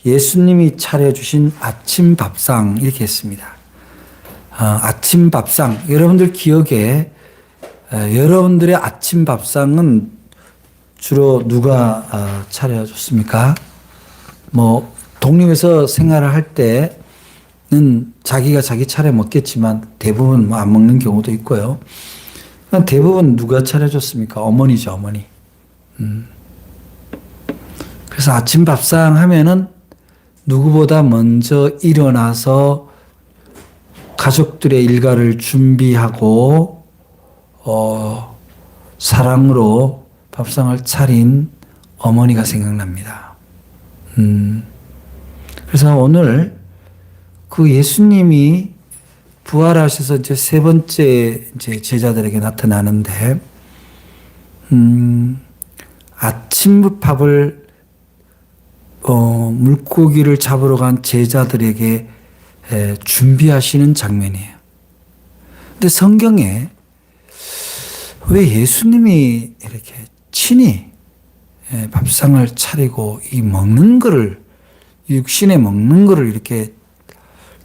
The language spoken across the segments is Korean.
예수님이 차려주신 아침 밥상 이렇게 했습니다. 아침 밥상, 여러분들 기억에 여러분들의 아침 밥상은 주로 누가 차려줬습니까? 뭐 독립해서 생활을 할 때는 자기가 자기 차려 먹겠지만 대부분 뭐 안 먹는 경우도 있고요. 대부분 누가 차려줬습니까? 어머니죠, 어머니. 그래서 아침 밥상 하면은 누구보다 먼저 일어나서 가족들의 일과를 준비하고 사랑으로 밥상을 차린 어머니가 생각납니다. 그래서 오늘 그 예수님이 부활하셔서 이제 세 번째 이제 제자들에게 나타나는데, 아침밥을 물고기를 잡으러 간 제자들에게 준비하시는 장면이에요. 근데 성경에 왜 예수님이 이렇게 친히 밥상을 차리고 이 먹는 거를, 육신에 먹는 거를 이렇게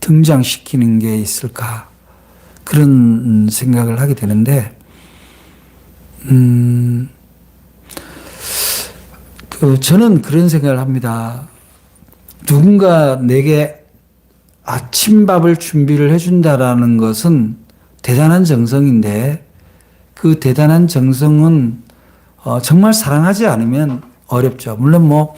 등장시키는 게 있을까? 그런 생각을 하게 되는데, 저는 그런 생각을 합니다. 누군가 내게 아침밥을 준비를 해준다라는 것은 대단한 정성인데, 그 대단한 정성은 정말 사랑하지 않으면 어렵죠. 물론 뭐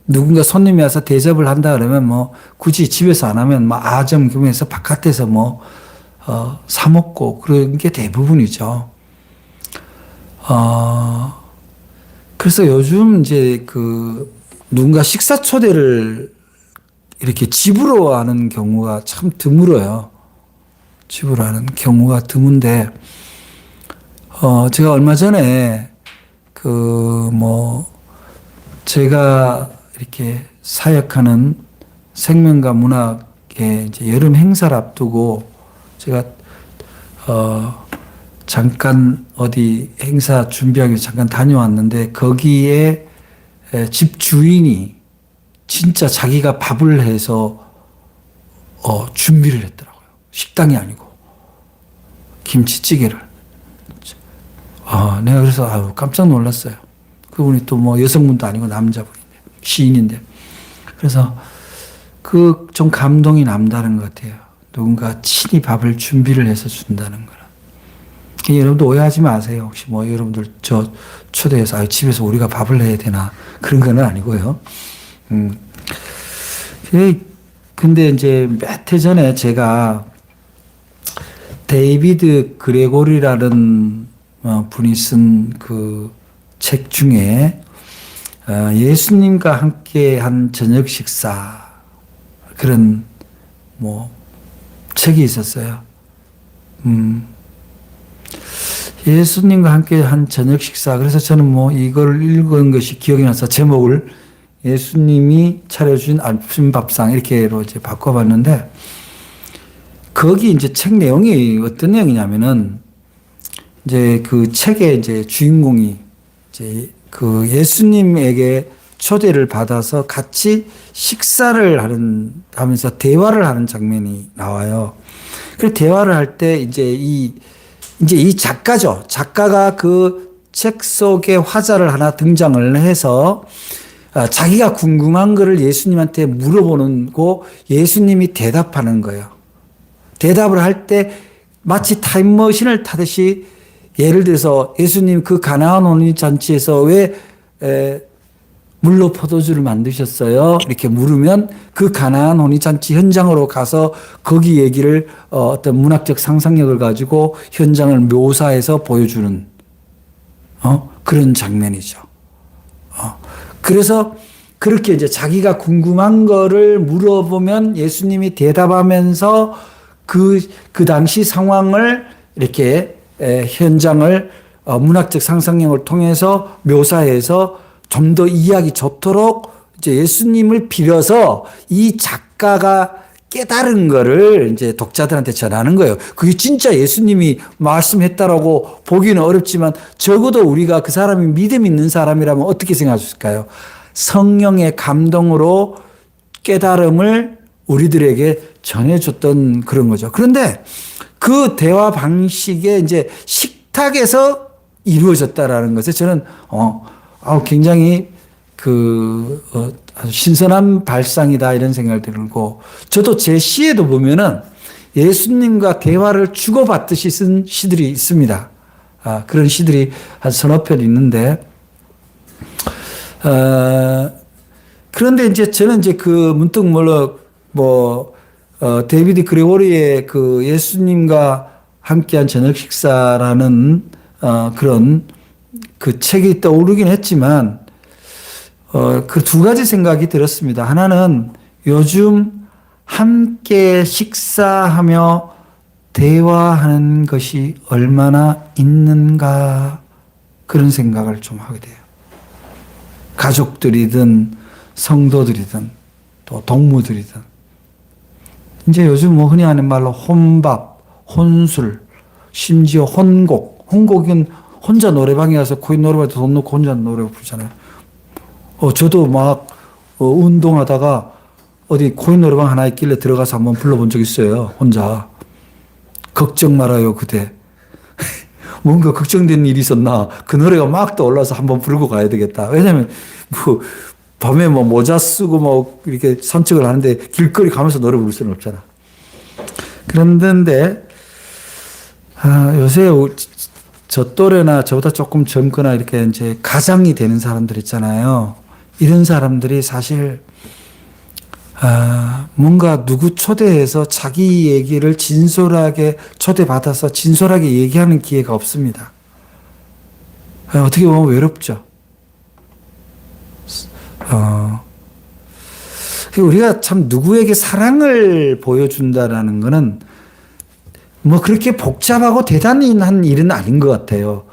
누군가 손님이 와서 대접을 한다 그러면 뭐 굳이 집에서 안 하면 뭐 아점 겸해서 바깥에서 뭐 사 먹고 그런 게 대부분이죠. 그래서 요즘 이제 그 누군가 식사 초대를 이렇게 집으로 하는 경우가 참 드물어요. 집으로 하는 경우가 드문데, 제가 얼마 전에 제가 이렇게 사역하는 생명과 문학의 이제 여름 행사를 앞두고 제가 잠깐 어디 행사 준비하기 위해서 잠깐 다녀왔는데, 거기에 집 주인이 진짜 자기가 밥을 해서 준비를 했더라고요. 식당이 아니고 김치찌개를. 내가 그래서 깜짝 놀랐어요. 그분이 또 뭐 여성분도 아니고 남자분인데, 시인인데. 그래서 좀 감동이 남다른 것 같아요. 누군가 친히 밥을 준비를 해서 준다는 거는. 여러분도 오해하지 마세요. 혹시 뭐 여러분들 저 초대해서 집에서 우리가 밥을 해야 되나, 그런 건 아니고요. 근데 이제 몇 해 전에 제가 데이비드 그레고리라는 분이 쓴 그 책 중에 예수님과 함께 한 저녁 식사, 그런 뭐 책이 있었어요. 예수님과 함께 한 저녁 식사. 그래서 저는 뭐 이걸 읽은 것이 기억이 나서 제목을 예수님이 차려준 아침 밥상 이렇게로 이제 바꿔봤는데, 거기 이제 책 내용이 어떤 내용이냐면은, 이제 그 책의 이제 주인공이 이제 그 예수님에게 초대를 받아서 같이 식사를 하면서 대화를 하는 장면이 나와요. 그 대화를 할 때 이제 이 작가죠. 작가가 그 책 속에 화자를 하나 등장을 해서 자기가 궁금한 거를 예수님한테 물어보는 거, 예수님이 대답하는 거예요. 대답을 할 때 마치 타임머신을 타듯이, 예를 들어서 예수님 그 가나안 혼인 잔치에서 왜 물로 포도주를 만드셨어요? 이렇게 물으면 그 가나안 혼인 잔치 현장으로 가서 거기 얘기를 어떤 문학적 상상력을 가지고 현장을 묘사해서 보여주는 그런 장면이죠. 그래서 그렇게 이제 자기가 궁금한 거를 물어보면 예수님이 대답하면서 그 당시 상황을 이렇게 현장을 문학적 상상력을 통해서 묘사해서 좀 더 이해하기 좋도록 이제 예수님을 빌어서 이 작가가 깨달은 거를 이제 독자들한테 전하는 거예요. 그게 진짜 예수님이 말씀했다라고 보기는 어렵지만, 적어도 우리가 그 사람이 믿음 있는 사람이라면 어떻게 생각하실까요? 성령의 감동으로 깨달음을 우리들에게 전해줬던 그런 거죠. 그런데 그 대화 방식에 이제 식탁에서 이루어졌다라는 것에 저는 굉장히 아주 신선한 발상이다 이런 생각이 들고, 저도 제 시에도 보면은 예수님과 대화를 주고받듯이 쓴 시들이 있습니다. 그런 시들이 한 서너 편 있는데, 그런데 이제 저는 이제 문득 데이비드 그레고리의 그 예수님과 함께한 저녁 식사라는 그런 그 책이 떠오르긴 했지만, 그 두 가지 생각이 들었습니다. 하나는 요즘 함께 식사하며 대화하는 것이 얼마나 있는가, 그런 생각을 좀 하게 돼요. 가족들이든 성도들이든 또 동무들이든. 이제 요즘 흔히 하는 말로 혼밥, 혼술, 심지어 혼곡. 혼곡은 혼자 노래방에 가서 코인 노래방에 돈 넣고 혼자 노래 부르잖아요. 저도 운동하다가 어디 코인 노래방 하나 있길래 들어가서 한번 불러본 적 있어요. 혼자. 걱정 말아요, 그대. 뭔가 걱정된 일이 있었나. 그 노래가 막 떠올라서 한번 부르고 가야 되겠다. 왜냐면, 밤에 모자 쓰고 이렇게 산책을 하는데 길거리 가면서 노래 부를 수는 없잖아. 그런데, 요새 저 또래나 저보다 조금 젊거나 이렇게 이제 가장이 되는 사람들 있잖아요. 이런 사람들이 사실, 뭔가 누구 초대해서 자기 얘기를 진솔하게 초대받아서 진솔하게 얘기하는 기회가 없습니다. 어떻게 보면 외롭죠. 우리가 참 누구에게 사랑을 보여준다라는 거는 그렇게 복잡하고 대단한 일은 아닌 것 같아요.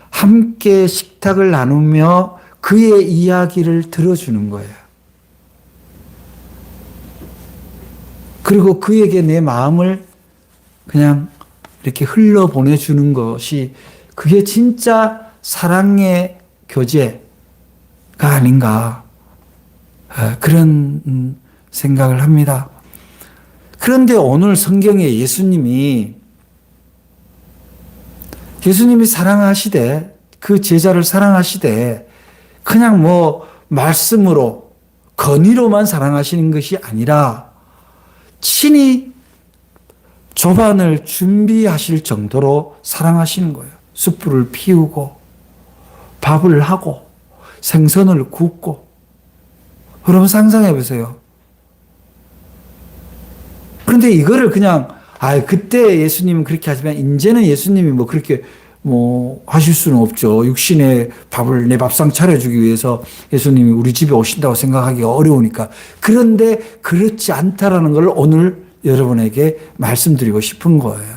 함께 식탁을 나누며 그의 이야기를 들어주는 거예요. 그리고 그에게 내 마음을 그냥 이렇게 흘러보내주는 것이, 그게 진짜 사랑의 교제가 아닌가, 그런 생각을 합니다. 그런데 오늘 성경에 예수님이 사랑하시되, 그 제자를 사랑하시되, 그냥 말씀으로, 건의로만 사랑하시는 것이 아니라 친히 조반을 준비하실 정도로 사랑하시는 거예요. 숯불을 피우고 밥을 하고 생선을 굽고. 여러분 상상해 보세요. 그런데 이거를 그냥 그때 예수님은 그렇게 하지만 이제는 예수님이 그렇게 하실 수는 없죠. 육신의 밥을 내 밥상 차려주기 위해서 예수님이 우리 집에 오신다고 생각하기가 어려우니까. 그런데 그렇지 않다라는 걸 오늘 여러분에게 말씀드리고 싶은 거예요.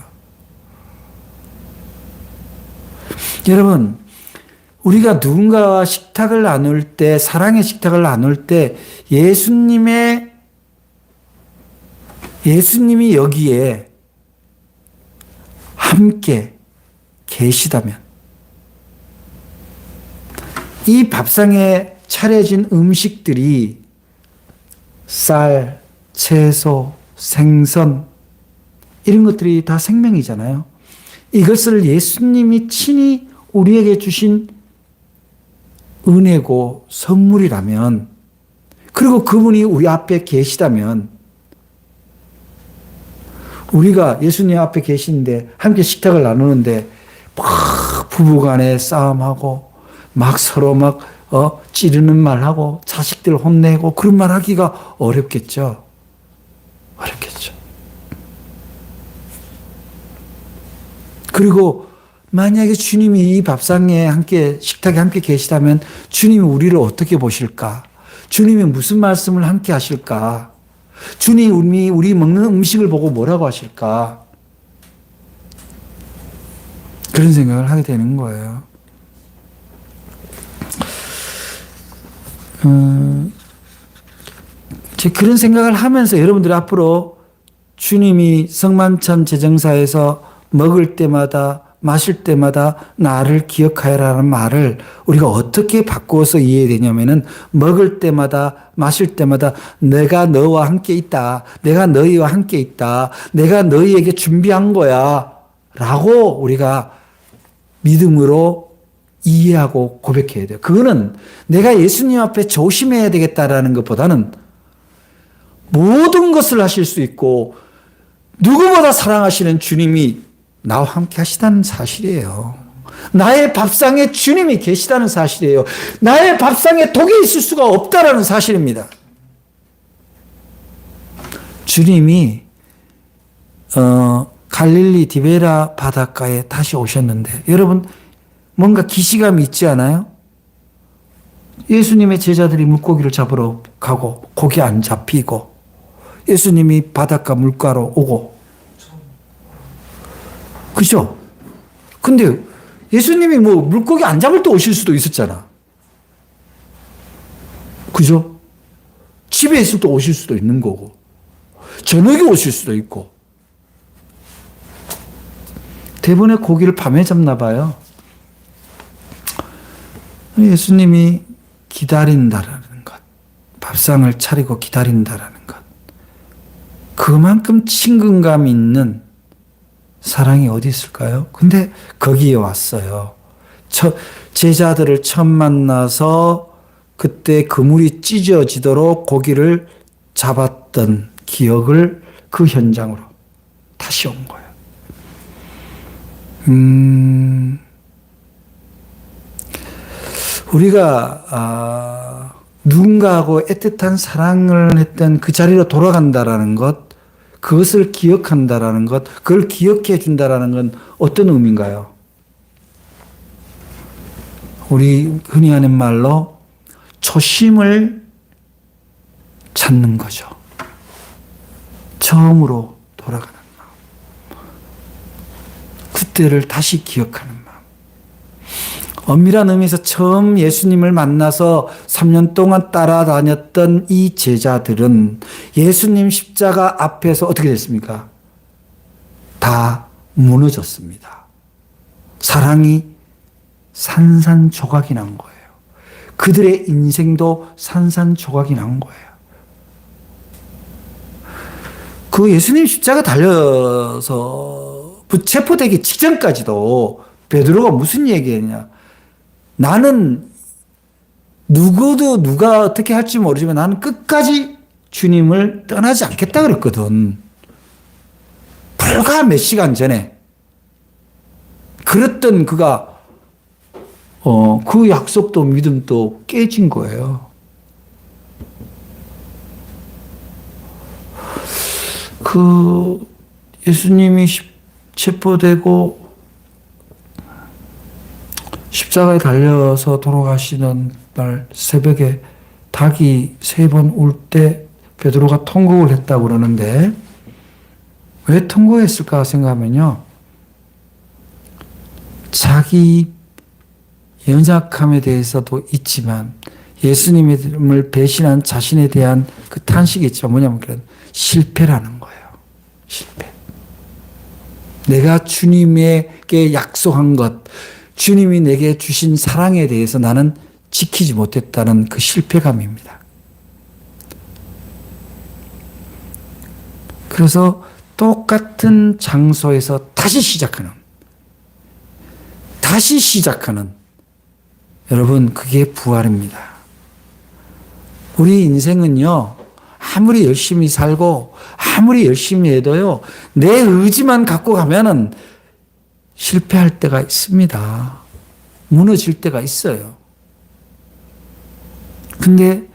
여러분, 우리가 누군가와 식탁을 나눌 때, 사랑의 식탁을 나눌 때 예수님이 여기에 함께 계시다면, 이 밥상에 차려진 음식들이 쌀, 채소, 생선, 이런 것들이 다 생명이잖아요. 이것을 예수님이 친히 우리에게 주신 은혜고 선물이라면, 그리고 그분이 우리 앞에 계시다면, 우리가 예수님 앞에 계시는데 함께 식탁을 나누는데 막 부부간에 싸움하고 서로 찌르는 말하고 자식들 혼내고 그런 말 하기가 어렵겠죠. 그리고 만약에 주님이 이 밥상에 식탁에 함께 계시다면 주님이 우리를 어떻게 보실까? 주님이 무슨 말씀을 함께 하실까? 주님이 우리 먹는 음식을 보고 뭐라고 하실까? 그런 생각을 하게 되는 거예요. 그런 생각을 하면서 여러분들이 앞으로 주님이 성만찬 제정사에서 먹을 때마다 마실 때마다 나를 기억하여라는 말을 우리가 어떻게 바꾸어서 이해되냐면은 먹을 때마다 마실 때마다 내가 너와 함께 있다. 내가 너희와 함께 있다. 내가 너희에게 준비한 거야. 라고 우리가 믿음으로 이해하고 고백해야 돼요. 그거는 내가 예수님 앞에 조심해야 되겠다라는 것보다는 모든 것을 하실 수 있고 누구보다 사랑하시는 주님이 나와 함께 하시다는 사실이에요. 나의 밥상에 주님이 계시다는 사실이에요. 나의 밥상에 독이 있을 수가 없다라는 사실입니다. 주님이 갈릴리 디베라 바닷가에 다시 오셨는데 여러분 뭔가 기시감이 있지 않아요? 예수님의 제자들이 물고기를 잡으러 가고 고기 안 잡히고 예수님이 바닷가 물가로 오고 그죠? 근데 예수님이 뭐 물고기 안 잡을 때 오실 수도 있었잖아. 그죠? 집에 있을 때 오실 수도 있는 거고 저녁에 오실 수도 있고 대부분의 고기를 밤에 잡나 봐요. 예수님이 기다린다라는 것, 밥상을 차리고 기다린다라는 것, 그만큼 친근감 있는 사랑이 어디 있을까요? 근데 거기에 왔어요. 제자들을 처음 만나서 그때 그물이 찢어지도록 고기를 잡았던 기억을 그 현장으로 다시 온 거예요. 우리가 누군가하고 애틋한 사랑을 했던 그 자리로 돌아간다라는 것, 그것을 기억한다라는 것, 그걸 기억해 준다라는 건 어떤 의미인가요? 우리 흔히 하는 말로 초심을 찾는 거죠. 처음으로 돌아가는 마음. 그때를 다시 기억하는 마음. 엄밀한 의미에서 처음 예수님을 만나서 3년 동안 따라다녔던 이 제자들은 예수님 십자가 앞에서 어떻게 됐습니까? 다 무너졌습니다. 사랑이 산산조각이 난 거예요. 그들의 인생도 산산조각이 난 거예요. 그 예수님 십자가 달려서 체포되기 직전까지도 베드로가 무슨 얘기했냐? 나는 누가 어떻게 할지 모르지만 나는 끝까지 주님을 떠나지 않겠다 그랬거든. 불과 몇 시간 전에 그랬던 그가 그 약속도 믿음도 깨진 거예요. 그 예수님이 체포되고 십자가에 달려서 돌아가시는 날 새벽에 닭이 3번 울 때 베드로가 통곡을 했다고 그러는데 왜 통곡했을까 생각하면요. 자기 연약함에 대해서도 있지만 예수님을 배신한 자신에 대한 그 탄식이 있지만 뭐냐면 그런 실패라는 거예요. 실패. 내가 주님에게 약속한 것, 주님이 내게 주신 사랑에 대해서 나는 지키지 못했다는 그 실패감입니다. 그래서 똑같은 장소에서 다시 시작하는 여러분 그게 부활입니다. 우리 인생은요 아무리 열심히 살고 아무리 열심히 해도요 내 의지만 갖고 가면은 실패할 때가 있습니다. 무너질 때가 있어요. 근데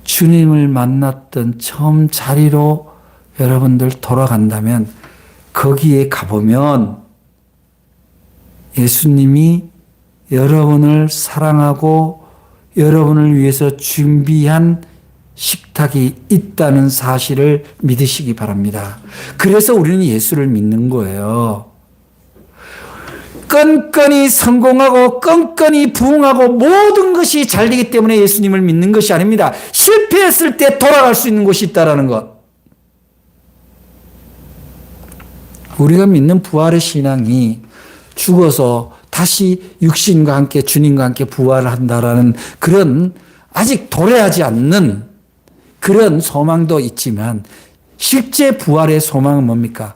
주님을 만났던 처음 자리로 여러분들 돌아간다면 거기에 가보면 예수님이 여러분을 사랑하고 여러분을 위해서 준비한 식탁이 있다는 사실을 믿으시기 바랍니다. 그래서 우리는 예수를 믿는 거예요. 끈끈이 성공하고 끈끈이 부흥하고 모든 것이 잘 되기 때문에 예수님을 믿는 것이 아닙니다. 실패했을 때 돌아갈 수 있는 곳이 있다는 것. 우리가 믿는 부활의 신앙이 죽어서 다시 육신과 함께 주님과 함께 부활한다라는 그런 아직 도래하지 않는 그런 소망도 있지만 실제 부활의 소망은 뭡니까?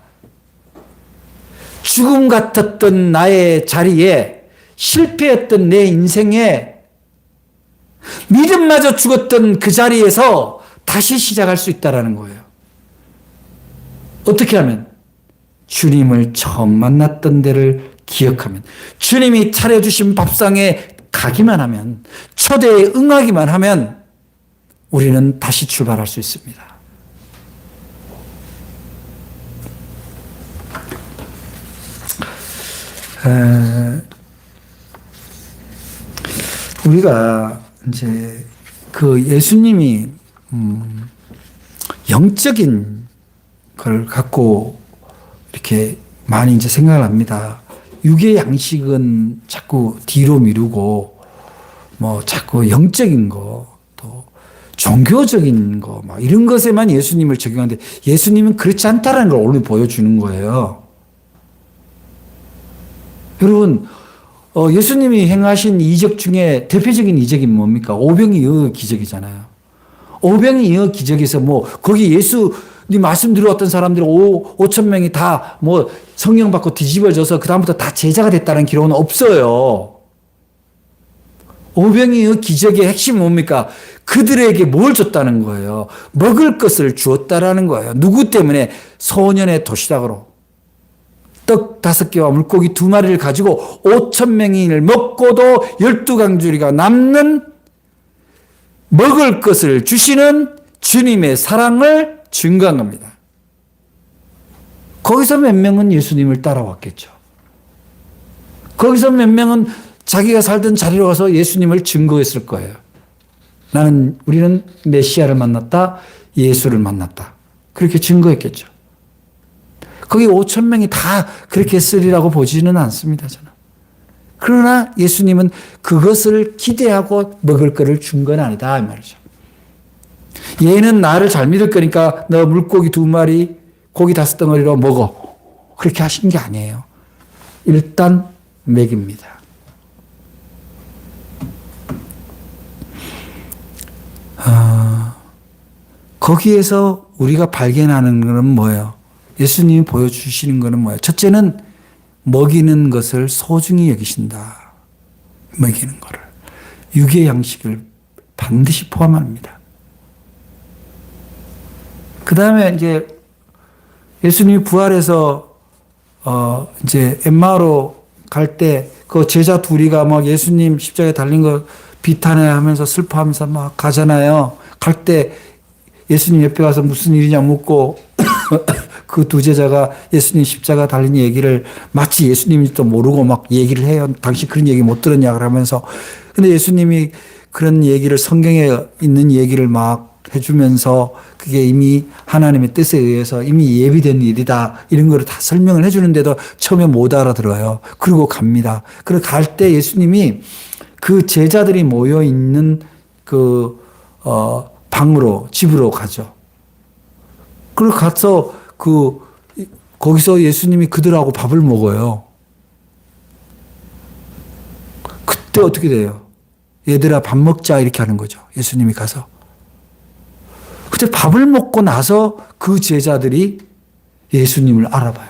죽음 같았던 나의 자리에 실패했던 내 인생에 믿음마저 죽었던 그 자리에서 다시 시작할 수 있다는 거예요. 어떻게 하면? 주님을 처음 만났던 데를 기억하면, 주님이 차려주신 밥상에 가기만 하면, 초대에 응하기만 하면 우리는 다시 출발할 수 있습니다. 우리가 이제 그 예수님이 영적인 걸 갖고 이렇게 많이 이제 생각을 합니다. 육의 양식은 자꾸 뒤로 미루고 뭐 자꾸 영적인 거 또 종교적인 거 막 이런 것에만 예수님을 적용하는데 예수님은 그렇지 않다라는 걸 오늘 보여주는 거예요. 여러분, 예수님이 행하신 이적 중에 대표적인 이적이 뭡니까? 오병이 어 기적이잖아요. 오병이 어 기적에서 뭐 거기 예수님 말씀 들어왔던 사람들 5천 명이 다 뭐 성령 받고 뒤집어져서 그다음부터 다 제자가 됐다는 기록은 없어요. 오병이의 기적의 핵심이 뭡니까? 그들에게 뭘 줬다는 거예요. 먹을 것을 주었다라는 거예요. 누구 때문에? 소년의 도시락으로. 떡 5개와 물고기 2마리를 가지고 5천 명을 먹고도 12강주리가 남는 먹을 것을 주시는 주님의 사랑을 증거한 겁니다. 거기서 몇 명은 예수님을 따라왔겠죠. 거기서 몇 명은 자기가 살던 자리로 가서 예수님을 증거했을 거예요. 우리는 메시아를 만났다, 예수를 만났다. 그렇게 증거했겠죠. 거기 5천 명이 다 그렇게 했으리라고 보지는 않습니다, 저는. 그러나 예수님은 그것을 기대하고 먹을 거를 준 건 아니다, 이 말이죠. 얘는 나를 잘 믿을 거니까 너 물고기 2마리, 고기 5덩어리로 먹어. 그렇게 하신 게 아니에요. 일단 먹입니다. 거기에서 우리가 발견하는 것은 뭐예요? 예수님이 보여주시는 것은 뭐예요? 첫째는 먹이는 것을 소중히 여기신다. 먹이는 것을. 육의 양식을 반드시 포함합니다. 그 다음에 이제 예수님이 부활해서 이제 엠마오로 갈 때 그 제자 둘이가 막 예수님 십자가에 달린 거 비탄해 하면서 슬퍼하면서 막 가잖아요. 갈 때 예수님 옆에 가서 무슨 일이냐 묻고 그 두 제자가 예수님 십자가 달린 얘기를 마치 예수님인지도 모르고 막 얘기를 해요. 당신 그런 얘기 못 들었냐 그러면서. 근데 예수님이 그런 얘기를 성경에 있는 얘기를 막 해주면서 그게 이미 하나님의 뜻에 의해서 이미 예비된 일이다. 이런 거를 다 설명을 해주는데도 처음에 못 알아들어요. 그리고 갑니다. 그리고 갈 때 예수님이 그 제자들이 모여 있는 그 방으로 집으로 가죠. 그리고 가서 거기서 예수님이 그들하고 밥을 먹어요. 그때 어떻게 돼요? 얘들아 밥 먹자 이렇게 하는 거죠. 예수님이 가서. 그때 밥을 먹고 나서 그 제자들이 예수님을 알아봐요.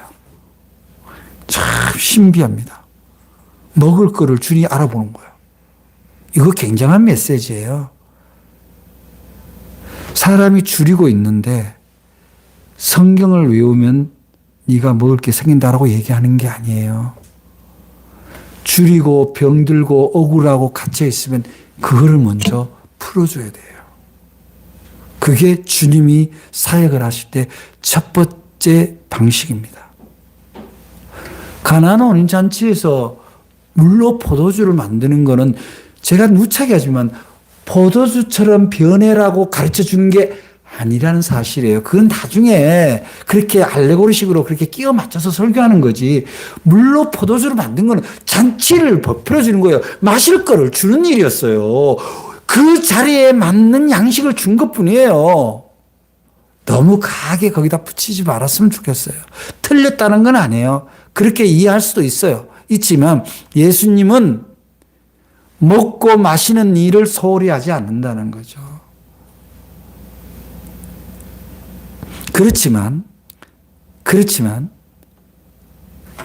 참 신비합니다. 먹을 거를 주님이 알아보는 거예요. 이거 굉장한 메시지예요. 사람이 줄이고 있는데 성경을 외우면 네가 먹을 게 생긴다라고 얘기하는 게 아니에요. 줄이고 병들고 억울하고 갇혀 있으면 그거를 먼저 풀어줘야 돼요. 그게 주님이 사역을 하실 때 첫 번째 방식입니다. 가나안 혼인잔치에서 물로 포도주를 만드는 거는 제가 누차게 하지만 포도주처럼 변해라고 가르쳐 주는 게 아니라는 사실이에요. 그건 나중에 그렇게 알레고리식으로 그렇게 끼워 맞춰서 설교하는 거지. 물로 포도주를 만든 거는 잔치를 베풀어 주는 거예요. 마실 거를 주는 일이었어요. 그 자리에 맞는 양식을 준 것뿐이에요. 너무 강하게 거기다 붙이지 말았으면 좋겠어요. 틀렸다는 건 아니에요. 그렇게 이해할 수도 있어요. 있지만 예수님은 먹고 마시는 일을 소홀히 하지 않는다는 거죠. 그렇지만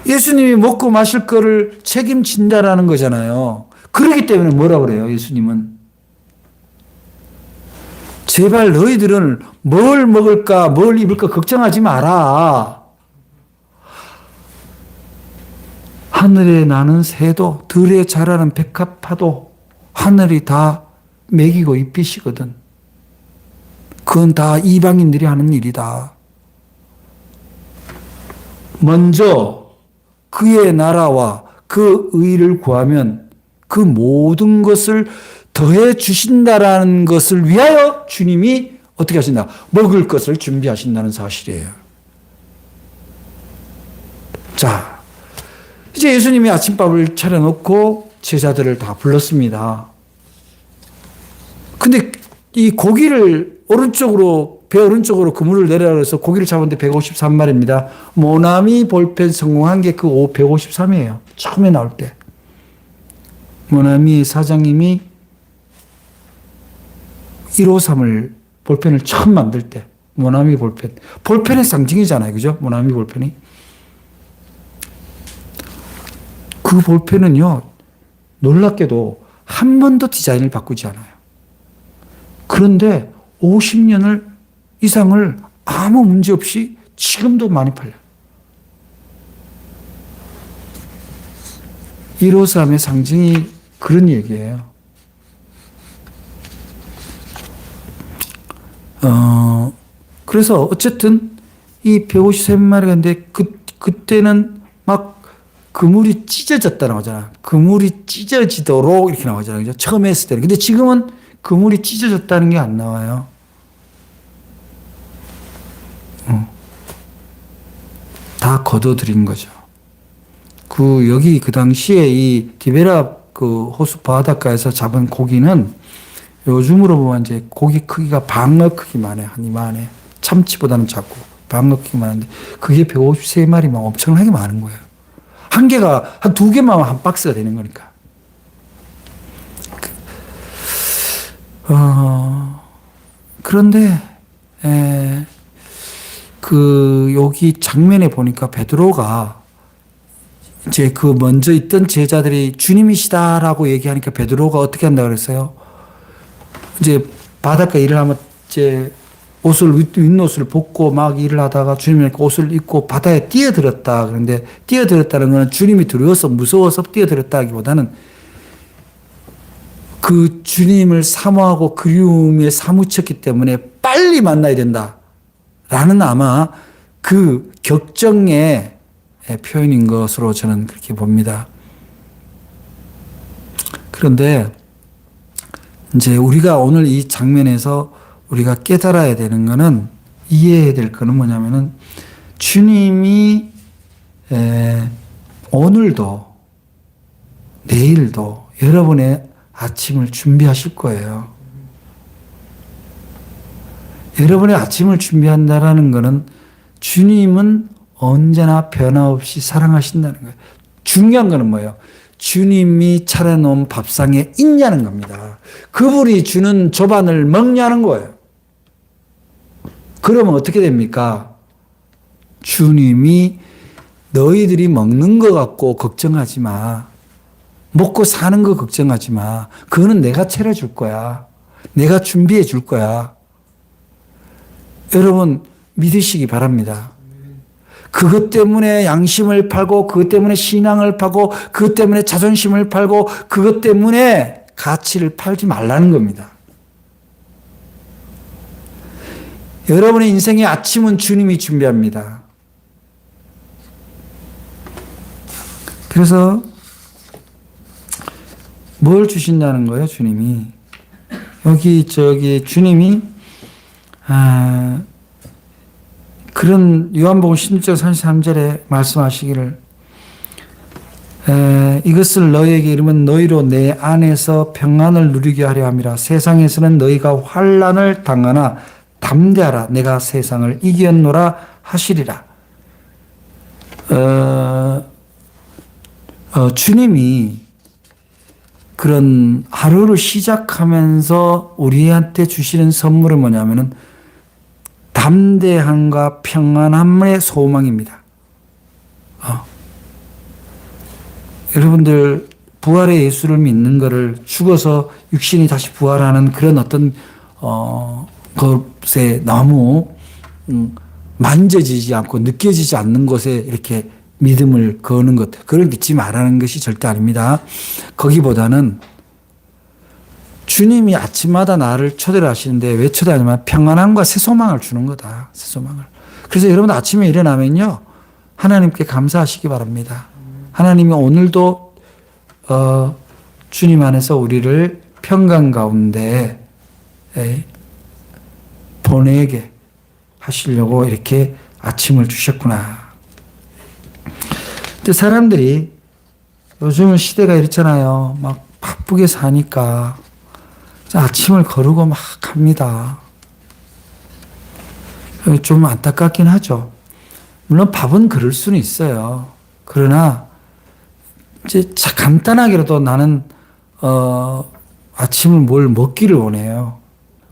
예수님이 먹고 마실 거를 책임진다라는 거잖아요. 그렇기 때문에 뭐라 그래요, 예수님은? 제발 너희들은 뭘 먹을까, 뭘 입을까 걱정하지 마라. 하늘에 나는 새도, 들에 자라는 백합화도 하늘이 다 먹이고 입히시거든. 그건 다 이방인들이 하는 일이다. 먼저 그의 나라와 그 의를 구하면 그 모든 것을 더해 주신다라는 것을 위하여 주님이 어떻게 하신다? 먹을 것을 준비하신다는 사실이에요. 자, 이제 예수님이 아침밥을 차려놓고 제자들을 다 불렀습니다. 근데 이 고기를 배 오른쪽으로 그물을 내려라 해서 고기를 잡았는데 153마리입니다. 모나미 볼펜 성공한 게 그 153이에요. 처음에 나올 때. 모나미 사장님이 153을 볼펜을 처음 만들 때 모나미 볼펜. 볼펜의 상징이잖아요. 그죠? 모나미 볼펜이. 그 볼펜은요. 놀랍게도 한 번도 디자인을 바꾸지 않아요. 그런데 50년을 이상을 아무 문제 없이 지금도 많이 팔려요. 153의 상징이 그런 얘기예요. 그래서 어쨌든 이 153마리가인데 그때는 막 그물이 찢어졌다 나오잖아. 그물이 찢어지도록 이렇게 나오잖아요. 그죠? 처음 했을 때는. 근데 지금은 그물이 찢어졌다는 게 안 나와요. 다 걷어들인 거죠. 여기 그 당시에 이 디베라 그 호수 바닷가에서 잡은 고기는 요즘으로 보면 이제 고기 크기가 방어 크기만 해. 한 이만해. 참치보다는 작고 방어 크기만 한데 그게 153마리면 엄청나게 많은 거예요. 한 개가 한 2개만 한 박스가 되는 거니까. 그런데 여기 장면에 보니까 베드로가 이제 먼저 있던 제자들이 주님이시다라고 얘기하니까 베드로가 어떻게 한다고 그랬어요? 이제 바닷가 일을 하면 이제 윗옷을 벗고 막 일을 하다가 주님이 옷을 입고 바다에 뛰어들었다. 그런데 뛰어들었다는 것은 주님이 두려워서 무서워서 뛰어들었다기보다는 그 주님을 사모하고 그리움에 사무쳤기 때문에 빨리 만나야 된다. 라는 아마 그 격정의 표현인 것으로 저는 그렇게 봅니다. 그런데 이제 우리가 오늘 이 장면에서 우리가 깨달아야 되는 거는 이해해야 될 거는 뭐냐면은 주님이 오늘도 내일도 여러분의 아침을 준비하실 거예요. 여러분의 아침을 준비한다라는 것은 주님은 언제나 변함없이 사랑하신다는 거예요. 중요한 것은 뭐예요? 주님이 차려놓은 밥상에 있냐는 겁니다. 그분이 주는 조반을 먹냐는 거예요. 그러면 어떻게 됩니까? 주님이 너희들이 먹는 것 갖고 걱정하지 마. 먹고 사는 거 걱정하지 마. 그거는 내가 차려줄 거야. 내가 준비해 줄 거야. 여러분 믿으시기 바랍니다. 그것 때문에 양심을 팔고 그것 때문에 신앙을 팔고 그것 때문에 자존심을 팔고 그것 때문에 가치를 팔지 말라는 겁니다. 여러분의 인생의 아침은 주님이 준비합니다. 그래서 뭘 주신다는 거예요, 주님이? 여기 주님이 그런 요한복음 16장 33절에 말씀하시기를 이것을 너희에게 이르면 너희로 내 안에서 평안을 누리게 하려 함이라. 세상에서는 너희가 환난을 당하나 담대하라. 내가 세상을 이겼노라 하시리라. 주님이 그런 하루를 시작하면서 우리한테 주시는 선물은 뭐냐면은 담대함과 평안함의 소망입니다. 여러분들 부활의 예수를 믿는 것을 죽어서 육신이 다시 부활하는 그런 어떤 것에 너무 만져지지 않고 느껴지지 않는 것에 이렇게 믿음을 거는 것, 그걸 믿지 말라는 것이 절대 아닙니다. 거기보다는 주님이 아침마다 나를 초대를 하시는데 왜 초대하냐면 평안함과 새 소망을 주는 거다. 새 소망을. 그래서 여러분 아침에 일어나면요, 하나님께 감사하시기 바랍니다. 하나님이 오늘도 주님 안에서 우리를 평강 가운데 보내게 하시려고 이렇게 아침을 주셨구나. 근데 사람들이 요즘은 시대가 이렇잖아요. 막 바쁘게 사니까 아침을 거르고 막 갑니다. 좀 안타깝긴 하죠. 물론 밥은 그럴 수는 있어요. 그러나 이제 간단하게라도 나는 아침을 뭘 먹기를 원해요.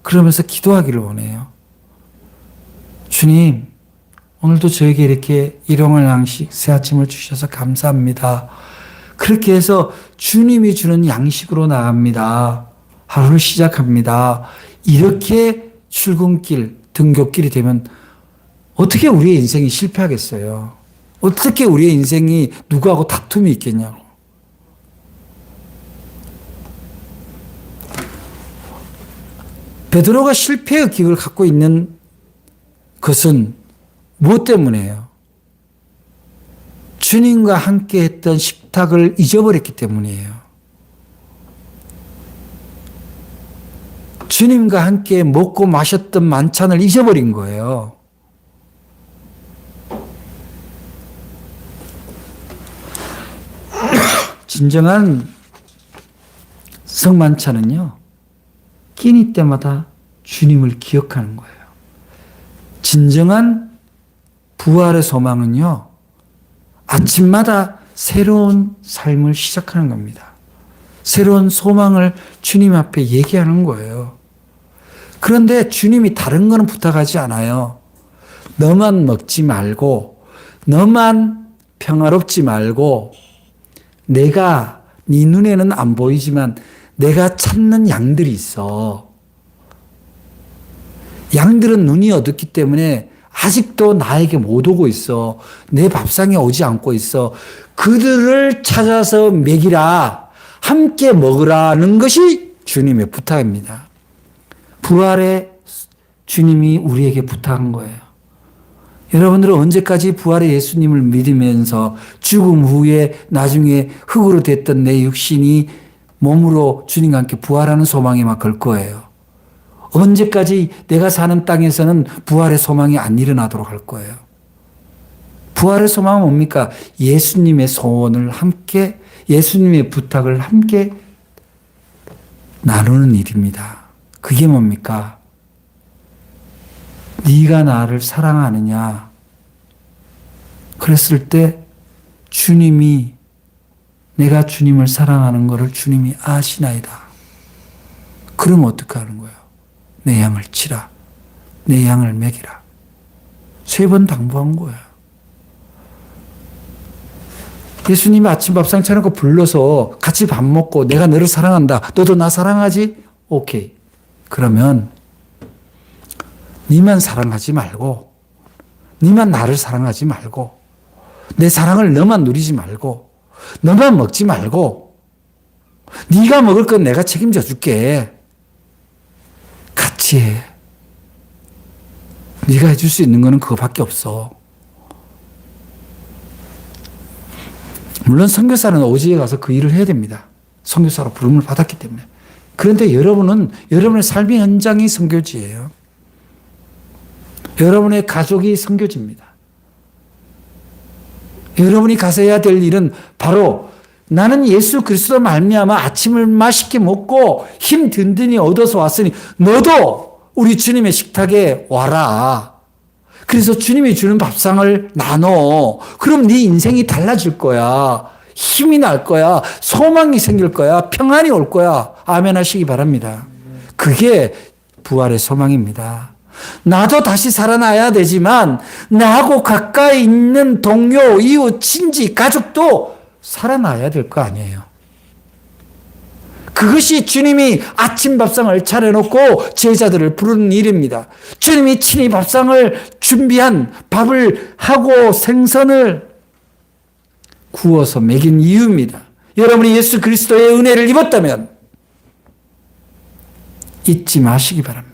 그러면서 기도하기를 원해요. 주님, 오늘도 저에게 이렇게 일용할 양식, 새 아침을 주셔서 감사합니다. 그렇게 해서 주님이 주는 양식으로 나갑니다. 하루를 시작합니다. 이렇게 출근길, 등굣길이 되면 어떻게 우리의 인생이 실패하겠어요? 어떻게 우리의 인생이 누구하고 다툼이 있겠냐고. 베드로가 실패의 기억을 갖고 있는 것은 무엇 때문이에요? 주님과 함께 했던 식탁을 잊어버렸기 때문이에요. 주님과 함께 먹고 마셨던 만찬을 잊어버린 거예요. 진정한 성만찬은요, 끼니 때마다 주님을 기억하는 거예요. 진정한 부활의 소망은요, 아침마다 새로운 삶을 시작하는 겁니다. 새로운 소망을 주님 앞에 얘기하는 거예요. 그런데 주님이 다른 거는 부탁하지 않아요. 너만 먹지 말고, 너만 평화롭지 말고, 내가 네 눈에는 안 보이지만 내가 찾는 양들이 있어. 양들은 눈이 어둡기 때문에 아직도 나에게 못 오고 있어. 내 밥상에 오지 않고 있어. 그들을 찾아서 먹이라. 함께 먹으라는 것이 주님의 부탁입니다. 부활의 주님이 우리에게 부탁한 거예요. 여러분들은 언제까지 부활의 예수님을 믿으면서 죽음 후에 나중에 흙으로 됐던 내 육신이 몸으로 주님과 함께 부활하는 소망에만 걸 거예요? 언제까지 내가 사는 땅에서는 부활의 소망이 안 일어나도록 할 거예요? 부활의 소망은 뭡니까? 예수님의 소원을 함께, 예수님의 부탁을 함께 나누는 일입니다. 그게 뭡니까? 네가 나를 사랑하느냐? 그랬을 때 주님이, 내가 주님을 사랑하는 것을 주님이 아시나이다. 그럼 어떻게 하는 거예요? 내 양을 치라. 내 양을 먹이라. 3번 당부한 거예요. 예수님이 아침 밥상 차려놓고 불러서 같이 밥 먹고 내가 너를 사랑한다. 너도 나 사랑하지? 오케이. 그러면 니만 사랑하지 말고, 니만 나를 사랑하지 말고, 내 사랑을 너만 누리지 말고, 너만 먹지 말고, 네가 먹을 건 내가 책임져 줄게. 같이 해. 네가 해줄 수 있는 거는 그거밖에 없어. 물론 선교사는 오지에 가서 그 일을 해야 됩니다. 선교사로 부름을 받았기 때문에. 그런데 여러분은 여러분의 삶의 현장이 선교지예요. 여러분의 가족이 선교지입니다. 여러분이 가서 해야 될 일은 바로 나는 예수 그리스도 말미암아 아침을 맛있게 먹고 힘 든든히 얻어서 왔으니 너도 우리 주님의 식탁에 와라. 그래서 주님이 주는 밥상을 나눠. 그럼 네 인생이 달라질 거야. 힘이 날 거야. 소망이 생길 거야. 평안이 올 거야. 아멘 하시기 바랍니다. 그게 부활의 소망입니다. 나도 다시 살아나야 되지만 나하고 가까이 있는 동료, 이웃, 친지, 가족도 살아나야 될 거 아니에요. 그것이 주님이 아침 밥상을 차려놓고 제자들을 부르는 일입니다. 주님이 친히 밥상을 준비한 밥을 하고 생선을 구워서 먹인 이유입니다. 여러분이 예수 그리스도의 은혜를 입었다면 잊지 마시기 바랍니다.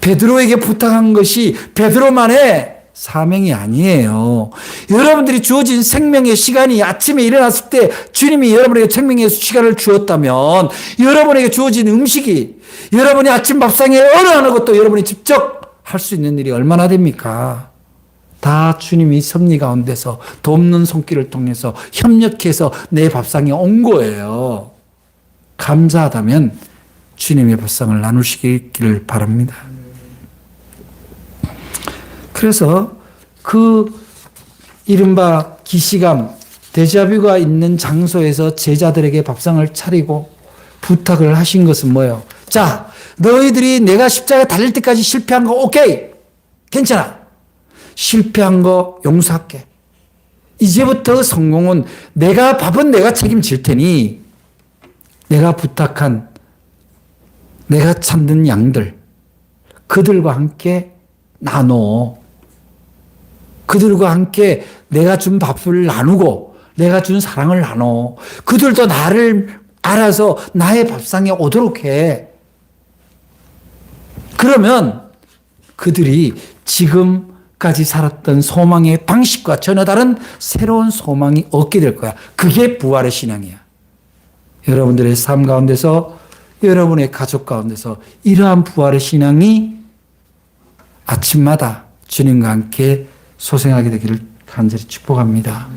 베드로에게 부탁한 것이 베드로만의 사명이 아니에요. 여러분들이 주어진 생명의 시간이 아침에 일어났을 때 주님이 여러분에게 생명의 시간을 주었다면 여러분에게 주어진 음식이 여러분이 아침 밥상에 어느 하나 것도 여러분이 직접 할 수 있는 일이 얼마나 됩니까? 다 주님이 섭리 가운데서 돕는 손길을 통해서 협력해서 내 밥상에 온 거예요. 감사하다면 주님의 밥상을 나누시기를 바랍니다. 그래서 그 이른바 기시감, 데자뷰가 있는 장소에서 제자들에게 밥상을 차리고 부탁을 하신 것은 뭐예요? 자, 너희들이 내가 십자가에 달릴 때까지 실패한 거 오케이. 괜찮아. 실패한 거 용서할게. 이제부터 성공은 밥은 내가 책임질 테니 내가 부탁한 내가 찾는 양들 그들과 함께 나눠. 그들과 함께 내가 준 밥을 나누고 내가 준 사랑을 나눠. 그들도 나를 알아서 나의 밥상에 오도록 해. 그러면 그들이 지금까지 살았던 소망의 방식과 전혀 다른 새로운 소망이 얻게 될 거야. 그게 부활의 신앙이야. 여러분들의 삶 가운데서 여러분의 가족 가운데서 이러한 부활의 신앙이 아침마다 주님과 함께 소생하게 되기를 간절히 축복합니다.